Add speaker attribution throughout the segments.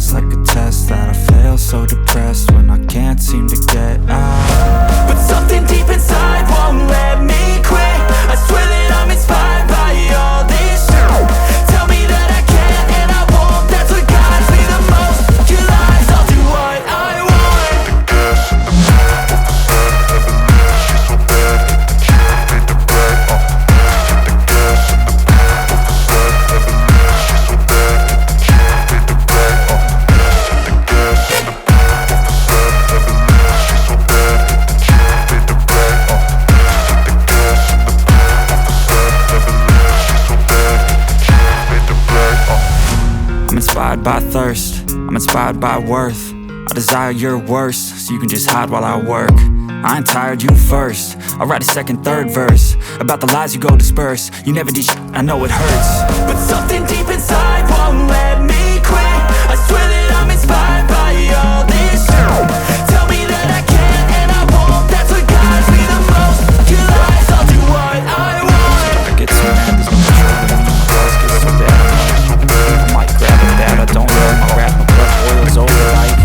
Speaker 1: It's like a test that I fail, so depressed when I can't seem to get out.
Speaker 2: But something deep inside won't let me quit. I swear that I'm inspired by all this shit. Tell me that I can't and I won't. That's what guides me the most. Your lies, I'll do what I want.
Speaker 1: I'm inspired by thirst, I'm inspired by worth. I desire your worst, so you can just hide while I work. I ain't tired, you first. I'll write a second, third verse about the lies you go disperse. You never did shit, I know it hurts.
Speaker 2: But something deep inside won't let me quit. I swear that I'm inspired by all this shit. Tell me that I can't and I won't. That's what guides me the most. Your lies, I'll do what I want.
Speaker 1: I get so mad, there's no control, but my thoughts get so bad. I might grab a bat, I don't know. My rap, my blood boils over like,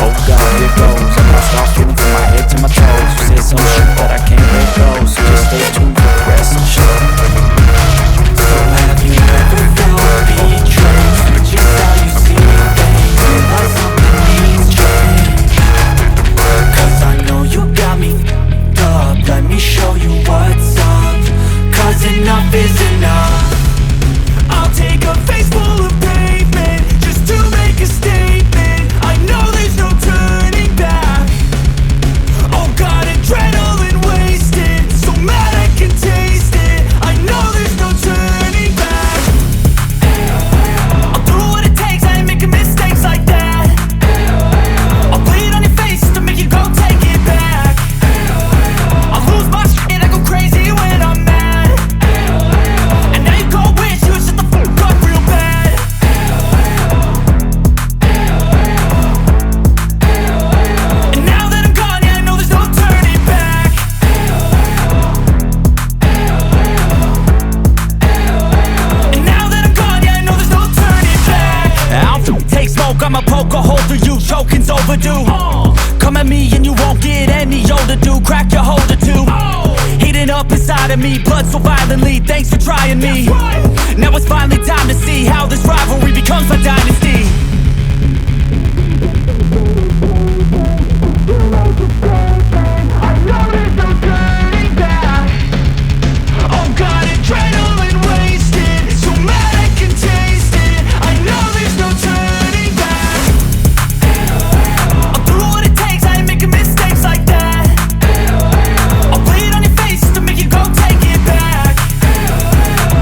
Speaker 1: oh God, here goes. I must start feeling from my head to my toes. You said some shit that I can't let go, so just stay tuned for the rest of the show. So have you ever felt betrayed for just how you see things? Realize something needs change. Cause I know you got me f***ed up. Let me show you what's up. Cause enough is enough.
Speaker 2: I'll take a face full of pavement just to make a statement. I know there's no turning back. Oh God, adrenaline wasted, so mad I can taste it. I know there's no turning back. I'll do what it takes, I ain't making mistakes like that. I'll bleed on your face to make you go take it back. I'll lose my shit, I go crazy when I'm mad. And now you go wish you would shut the fuck up real bad. And now that I'm gone, yeah, I know there's no turning back. And now that I'm gone, yeah, I know there's no turning back.
Speaker 3: I don't take smoke, I'ma poke a hole through you, choking's overdue. Come at me and you won't get any older, dude, crack your holder too. Heating up inside of me, blood so violently, thanks for trying me. Now it's finally time to see how this rivalry becomes my dynasty.
Speaker 2: I know there's no turning back. Oh God, adrenaline wasted, so mad I can taste it. I know there's no turning back. I'll do what it takes, I ain't making mistakes like that. I'll bleed on your face to make you go take it back.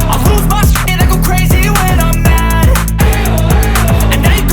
Speaker 2: I'll lose my shit, I go crazy when I'm mad. And now you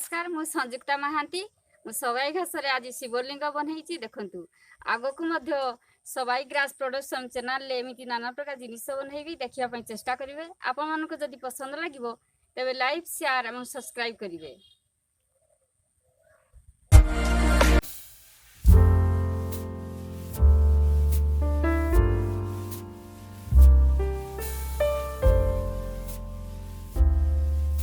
Speaker 4: नमस्कार मु संयुक्ता महांती मु सवाई घास आज शिवलिंग बनई देखु आग को Sawai grass production channel ले एमती नाना प्रकार जिनिस बनईबी देखा चेष्टा करेंगे आपण मानक जदि पसंद लगे तेरे लाइक शेयर और सब्सक्राइब करेंगे।